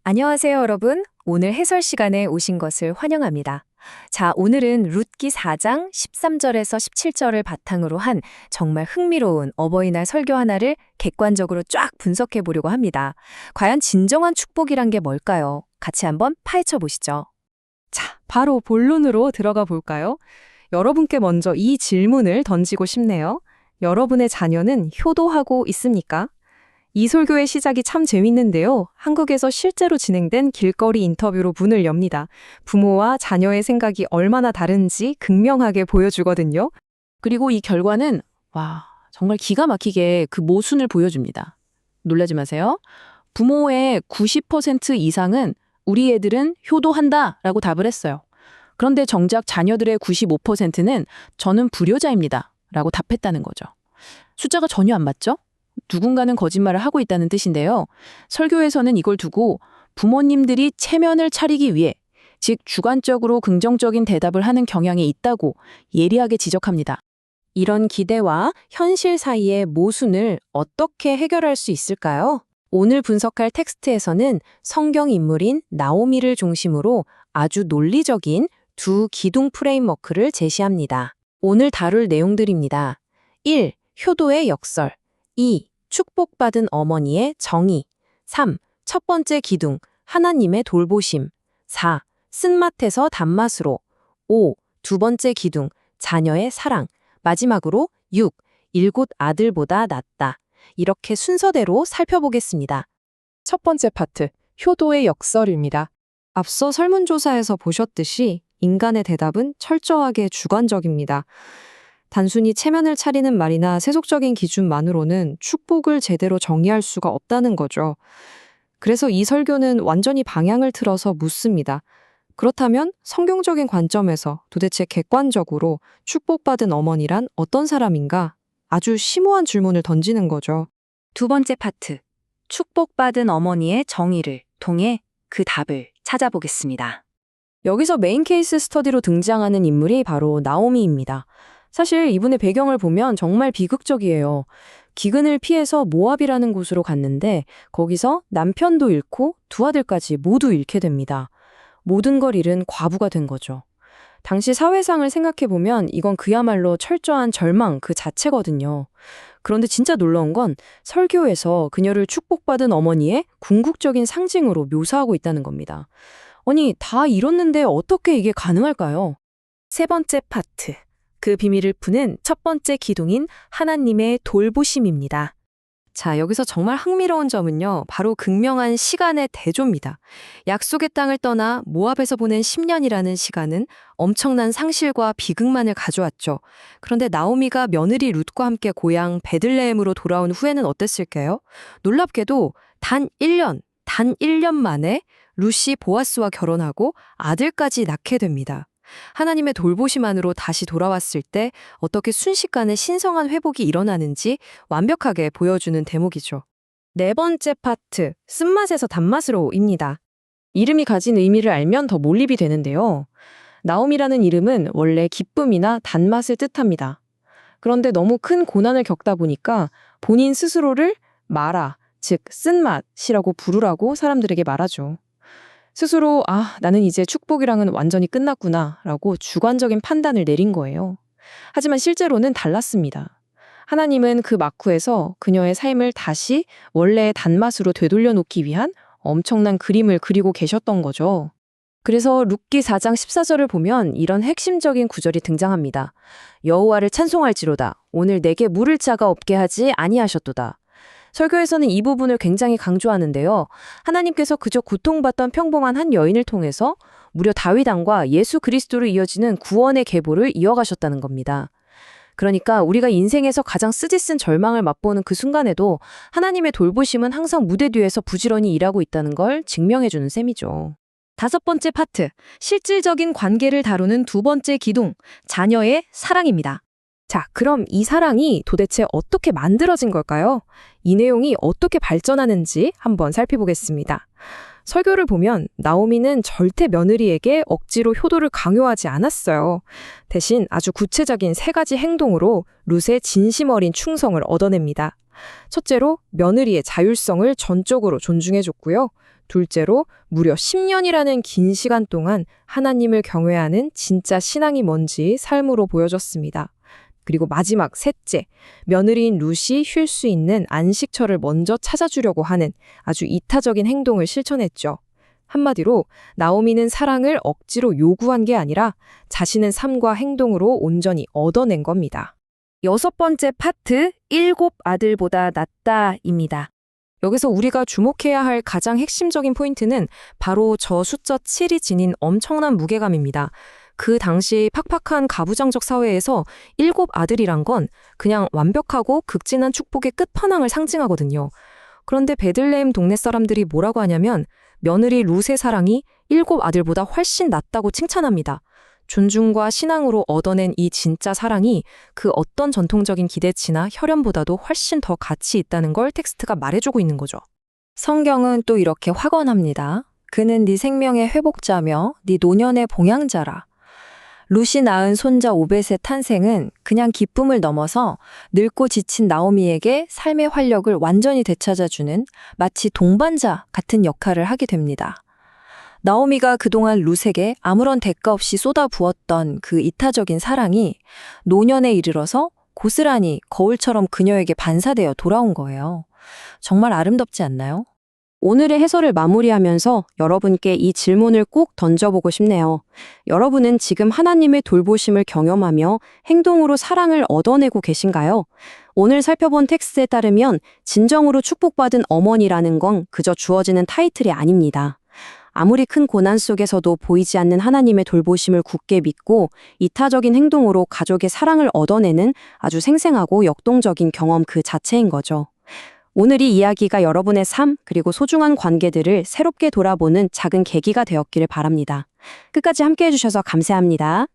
안녕하세요, 여러분. 오늘 해설 시간에 오신 것을 환영합니다. 자, 오늘은 룻기 4장 13절에서 17절을 바탕으로 한 정말 흥미로운 어버이날 설교 하나를 객관적으로 쫙 분석해 보려고 합니다. 과연 진정한 축복이란 게 뭘까요? 같이 한번 파헤쳐 보시죠. 자, 바로 본론으로 들어가 볼까요? 여러분께 먼저 이 질문을 던지고 싶네요. 여러분의 자녀는 효도하고 있습니까? 이 설교의 시작이 참 재밌는데요. 한국에서 실제로 진행된 길거리 인터뷰로 문을 엽니다. 부모와 자녀의 생각이 얼마나 다른지 극명하게 보여주거든요. 그리고 이 결과는 정말 기가 막히게 그 모순을 보여줍니다. 놀라지 마세요. 부모의 90% 이상은 우리 애들은 효도한다라고 답을 했어요. 그런데 정작 자녀들의 95%는 저는 불효자입니다 라고 답했다는 거죠. 숫자가 전혀 안 맞죠? 누군가는 거짓말을 하고 있다는 뜻인데요. 설교에서는 이걸 두고 부모님들이 체면을 차리기 위해, 즉 주관적으로 긍정적인 대답을 하는 경향이 있다고 예리하게 지적합니다. 이런 기대와 현실 사이의 모순을 어떻게 해결할 수 있을까요? 오늘 분석할 텍스트에서는 성경 인물인 나오미를 중심으로 아주 논리적인 두 기둥 프레임워크를 제시합니다. 오늘 다룰 내용들입니다. 1. 효도의 역설. 2. 축복받은 어머니의 정의. 3. 첫 번째 기둥, 하나님의 돌보심. 4. 쓴맛에서 단맛으로. 5. 두 번째 기둥, 자녀의 사랑. 마지막으로 6. 일곱 아들보다 낫다. 이렇게 순서대로 살펴보겠습니다. 첫 번째 파트, 효도의 역설입니다. 앞서 설문조사에서 보셨듯이 인간의 대답은 철저하게 주관적입니다. 단순히 체면을 차리는 말이나 세속적인 기준만으로는 축복을 제대로 정의할 수가 없다는 거죠. 그래서 이 설교는 완전히 방향을 틀어서 묻습니다. 그렇다면 성경적인 관점에서 도대체 객관적으로 축복받은 어머니란 어떤 사람인가? 아주 심오한 질문을 던지는 거죠. 두 번째 파트, 축복받은 어머니의 정의를 통해 그 답을 찾아보겠습니다. 여기서 메인 케이스 스터디로 등장하는 인물이 바로 나오미입니다. 사실 이분의 배경을 보면 정말 비극적이에요. 기근을 피해서 모압이라는 곳으로 갔는데 거기서 남편도 잃고 두 아들까지 모두 잃게 됩니다. 모든 걸 잃은 과부가 된 거죠. 당시 사회상을 생각해보면 이건 그야말로 철저한 절망 그 자체거든요. 그런데 진짜 놀라운 건 설교에서 그녀를 축복받은 어머니의 궁극적인 상징으로 묘사하고 있다는 겁니다. 아니, 다 잃었는데 어떻게 이게 가능할까요? 세 번째 파트. 그 비밀을 푸는 첫 번째 기둥인 하나님의 돌보심입니다. 자, 여기서 정말 흥미로운 점은요, 바로 극명한 시간의 대조입니다. 약속의 땅을 떠나 모압에서 보낸 10년이라는 시간은 엄청난 상실과 비극만을 가져왔죠. 그런데 나오미가 며느리 룻과 함께 고향 베들레헴으로 돌아온 후에는 어땠을까요? 놀랍게도 단 1년 만에 룻이 보아스와 결혼하고 아들까지 낳게 됩니다. 하나님의 돌보심만으로 다시 돌아왔을 때 어떻게 순식간에 신성한 회복이 일어나는지 완벽하게 보여주는 대목이죠. 네 번째 파트, 쓴맛에서 단맛으로입니다. 이름이 가진 의미를 알면 더 몰입이 되는데요. 나옴이라는 이름은 원래 기쁨이나 단맛을 뜻합니다. 그런데 너무 큰 고난을 겪다 보니까 본인 스스로를 마라, 즉 쓴맛이라고 부르라고 사람들에게 말하죠. 스스로 나는 이제 축복이랑은 완전히 끝났구나 라고 주관적인 판단을 내린 거예요. 하지만 실제로는 달랐습니다. 하나님은 그 막후에서 그녀의 삶을 다시 원래의 단맛으로 되돌려 놓기 위한 엄청난 그림을 그리고 계셨던 거죠. 그래서 룻기 4장 14절을 보면 이런 핵심적인 구절이 등장합니다. 여호와를 찬송할지로다. 오늘 내게 물을 자가 없게 하지 아니하셨도다. 설교에서는 이 부분을 굉장히 강조하는데요. 하나님께서 그저 고통받던 평범한 한 여인을 통해서 무려 다윗 왕과 예수 그리스도로 이어지는 구원의 계보를 이어가셨다는 겁니다. 그러니까 우리가 인생에서 가장 쓰디쓴 절망을 맛보는 그 순간에도 하나님의 돌보심은 항상 무대 뒤에서 부지런히 일하고 있다는 걸 증명해주는 셈이죠. 다섯 번째 파트, 실질적인 관계를 다루는 두 번째 기둥, 자녀의 사랑입니다. 자, 그럼 이 사랑이 도대체 어떻게 만들어진 걸까요? 이 내용이 어떻게 발전하는지 한번 살펴보겠습니다. 설교를 보면 나오미는 절대 며느리에게 억지로 효도를 강요하지 않았어요. 대신 아주 구체적인 세 가지 행동으로 룻의 진심 어린 충성을 얻어냅니다. 첫째로 며느리의 자율성을 전적으로 존중해줬고요. 둘째로 무려 10년이라는 긴 시간 동안 하나님을 경외하는 진짜 신앙이 뭔지 삶으로 보여줬습니다. 그리고 마지막 셋째, 며느리인 룻이 쉴 수 있는 안식처를 먼저 찾아주려고 하는 아주 이타적인 행동을 실천했죠. 한마디로 나오미는 사랑을 억지로 요구한 게 아니라 자신의 삶과 행동으로 온전히 얻어낸 겁니다. 6번째 파트, 7 아들보다 낫다입니다. 여기서 우리가 주목해야 할 가장 핵심적인 포인트는 바로 저 숫자 7이 지닌 엄청난 무게감입니다. 그 당시 팍팍한 가부장적 사회에서 7 아들이란 건 그냥 완벽하고 극진한 축복의 끝판왕을 상징하거든요. 그런데 베들레헴 동네 사람들이 뭐라고 하냐면 며느리 룻의 사랑이 7 아들보다 훨씬 낫다고 칭찬합니다. 존중과 신앙으로 얻어낸 이 진짜 사랑이 그 어떤 전통적인 기대치나 혈연보다도 훨씬 더 가치 있다는 걸 텍스트가 말해주고 있는 거죠. 성경은 또 이렇게 확언합니다. 그는 네 생명의 회복자며 네 노년의 봉양자라. 룻이 낳은 손자 오벳의 탄생은 그냥 기쁨을 넘어서 늙고 지친 나오미에게 삶의 활력을 완전히 되찾아주는 마치 동반자 같은 역할을 하게 됩니다. 나오미가 그동안 룻에게 아무런 대가 없이 쏟아부었던 그 이타적인 사랑이 노년에 이르러서 고스란히 거울처럼 그녀에게 반사되어 돌아온 거예요. 정말 아름답지 않나요? 오늘의 해설을 마무리하면서 여러분께 이 질문을 꼭 던져보고 싶네요. 여러분은 지금 하나님의 돌보심을 경험하며 행동으로 사랑을 얻어내고 계신가요? 오늘 살펴본 텍스트에 따르면 진정으로 축복받은 어머니라는 건 그저 주어지는 타이틀이 아닙니다. 아무리 큰 고난 속에서도 보이지 않는 하나님의 돌보심을 굳게 믿고 이타적인 행동으로 가족의 사랑을 얻어내는 아주 생생하고 역동적인 경험 그 자체인 거죠. 오늘 이 이야기가 여러분의 삶 그리고 소중한 관계들을 새롭게 돌아보는 작은 계기가 되었기를 바랍니다. 끝까지 함께 해주셔서 감사합니다.